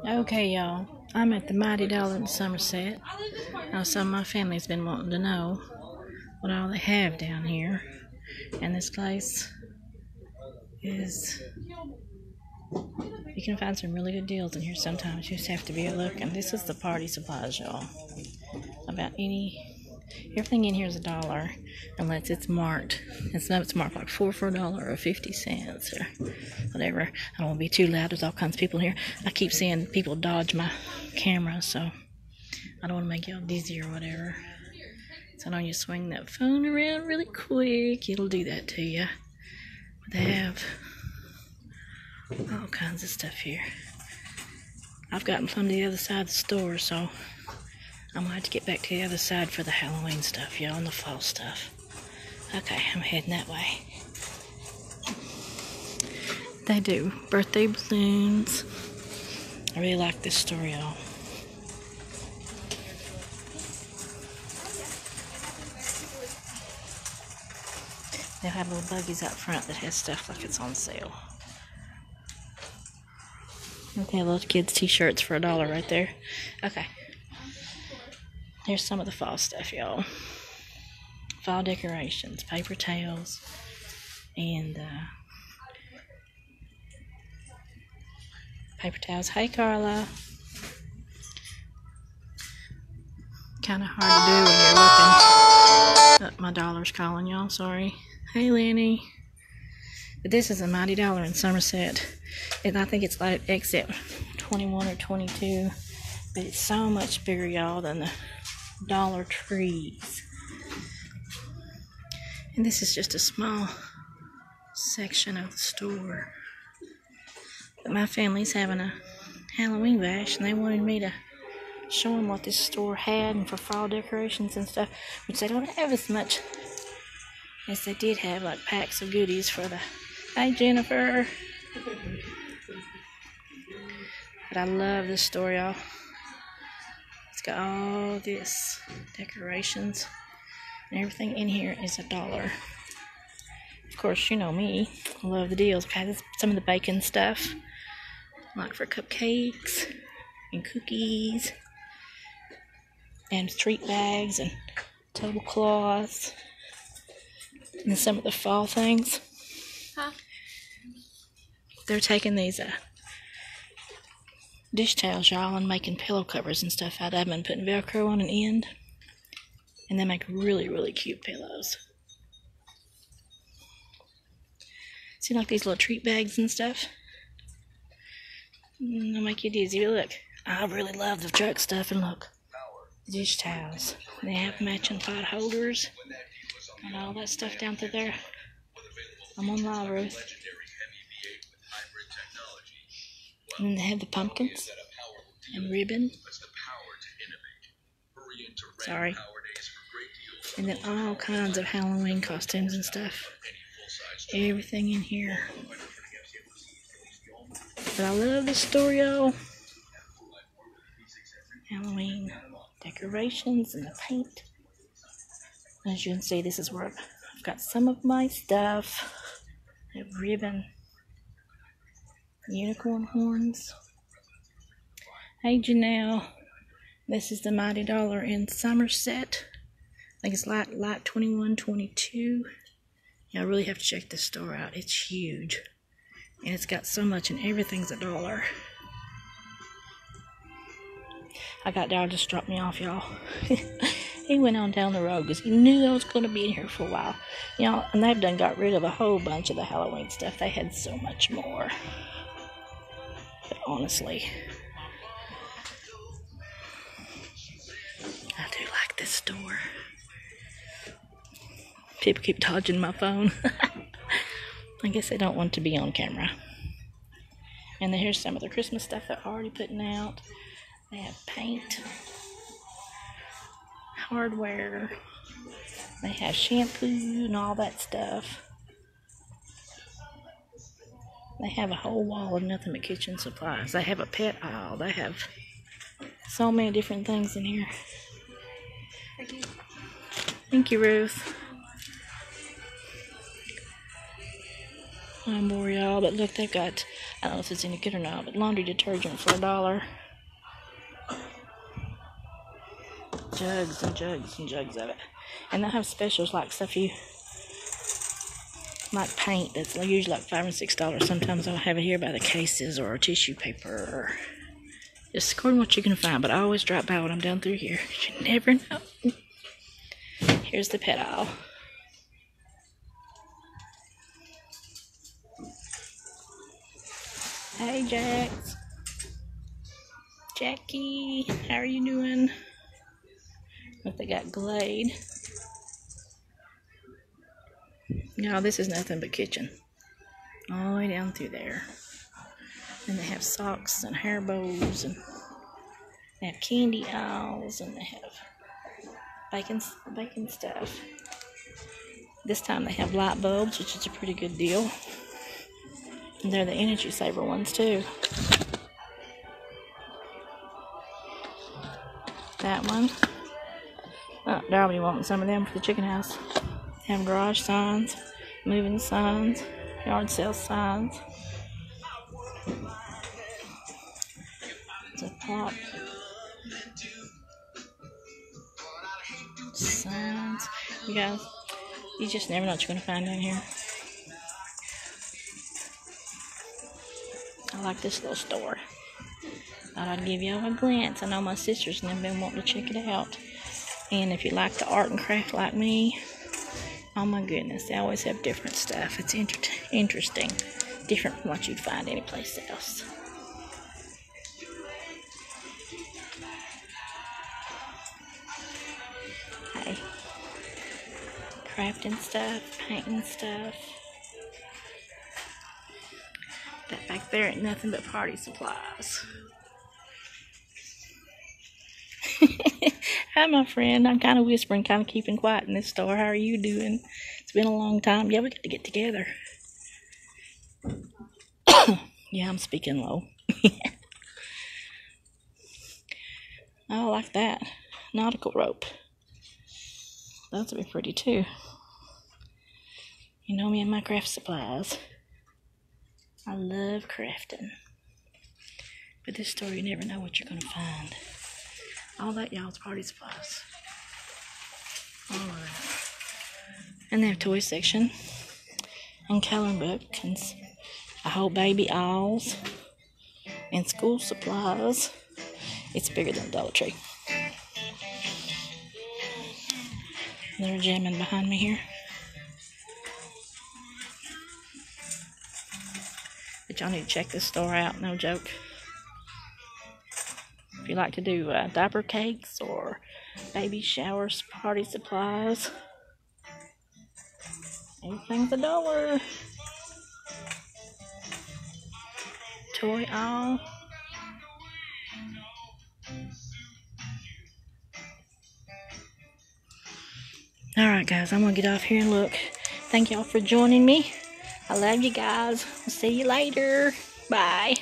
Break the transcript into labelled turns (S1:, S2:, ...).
S1: Okay, y'all. I'm at the Mighty Dollar in Somerset. Now, some of my family's been wanting to know what all they have down here. And this place is... You can find some really good deals in here sometimes. You just have to be looking. This is the party supplies, y'all. About everything in here is $1 unless it's marked. It's marked like 4 for $1 or 50 cents or whatever. I don't want to be too loud. There's all kinds of people in here. I keep seeing people dodge my camera, so I don't want to make y'all dizzy or whatever. So don't you swing that phone around really quick. It'll do that to you. But they have all kinds of stuff here. I've gotten from the other side of the store, so I'm going to have to get back to the other side for the Halloween stuff, y'all, and the fall stuff. Okay, I'm heading that way. They do birthday balloons. I really like this store, y'all. They have little buggies out front that has stuff like it's on sale. Okay, little kids' t-shirts for $1 right there. Okay. Here's some of the fall stuff, y'all. Fall decorations, paper towels, and paper towels. Hey, Carla. Kind of hard to do when you're looking. My dollar's calling y'all, sorry. Hey, Lenny. But this is a Mighty Dollar in Somerset. And I think it's like exit 21 or 22. But it's so much bigger, y'all, than the Dollar Trees. And this is just a small section of the store. But my family's having a Halloween bash, and they wanted me to show them what this store had and for fall decorations and stuff, which they don't have as much as they did have, like packs of goodies for the... Hi, Jennifer. But I love this store, y'all. It's got all this decorations, and everything in here is $1. Of course, you know me. I love the deals. Okay, this is some of the bacon stuff, like for cupcakes and cookies, and treat bags and tablecloths, and some of the fall things. Huh? They're taking these dish towels, y'all, and making pillow covers and stuff out of them and putting Velcro on an end, and they make really, really cute pillows. See, like these little treat bags and stuff? They'll make you dizzy. Look, I really love the truck stuff, and look, dish towels. They have matching pot holders and all that stuff down through there. I'm on live, Ruth. And then they have the pumpkins and ribbon. Sorry. And then all kinds of Halloween costumes and stuff. Everything in here. But I love this store, y'all. Halloween decorations and the paint. As you can see, this is where I've got some of my stuff. I have ribbon. Unicorn horns. Hey, Janelle. This is the Mighty Dollar in Somerset. I think it's lot 2122. Yeah, I really have to check this store out. It's huge. And it's got so much, and everything's $1. I got Dad just dropped me off, y'all. He went on down the road because he knew I was going to be in here for a while. You know, and they've done got rid of a whole bunch of the Halloween stuff. They had so much more. But honestly, I do like this store. People keep dodging my phone. I guess they don't want to be on camera. And then here's some of the Christmas stuff they're already putting out. They have paint, hardware, they have shampoo and all that stuff. They have a whole wall of nothing but kitchen supplies. They have a pet aisle. They have so many different things in here. Thank you, Ruth. I'm more y'all, but look, they've got, I don't know if it's any good or not, but laundry detergent for $1. Jugs and jugs and jugs of it. And they'll have specials like stuff you, like paint that's usually like $5 and $6. Sometimes I'll have it here by the cases or tissue paper or just according to what you can find. But I always drop by when I'm down through here. You never know. Here's the pet aisle. Hey, Jax. Jackie, how are you doing? Look, they got Glade. No, this is nothing but kitchen. All the way down through there. And they have socks and hair bows, and they have candy aisles, and they have bacon stuff. This time they have light bulbs, which is a pretty good deal. And they're the energy saver ones too. That one. Oh, Darby wanting some of them for the chicken house. They have garage signs, moving signs, yard sale signs. It's a pop. Signs. You guys, you just never know what you're going to find down here. I like this little store. Thought I'd give y'all a glance. I know my sisters and them been wanting to check it out. And if you like the art and craft like me, oh my goodness, they always have different stuff. It's interesting. Different from what you'd find anyplace else. Hey. Crafting stuff, painting stuff. That back there ain't nothing but party supplies. Hi, my friend. I'm kind of whispering, kind of keeping quiet in this store. How are you doing? It's been a long time. Yeah, we got to get together. Yeah, I'm speaking low. Oh, like that. Nautical rope. Those would be pretty, too. You know me and my craft supplies. I love crafting. But this store, you never know what you're going to find. All that, y'all's party supplies. All of that. And they have toy section. And coloring books. And a whole baby aisles. And school supplies. It's bigger than Dollar Tree. They're jamming behind me here. But y'all need to check this store out, no joke. If you like to do diaper cakes or baby showers, party supplies, everything's $1. Toy aisle. Alright guys, I'm going to get off here and look. Thank y'all for joining me. I love you guys. I'll see you later. Bye.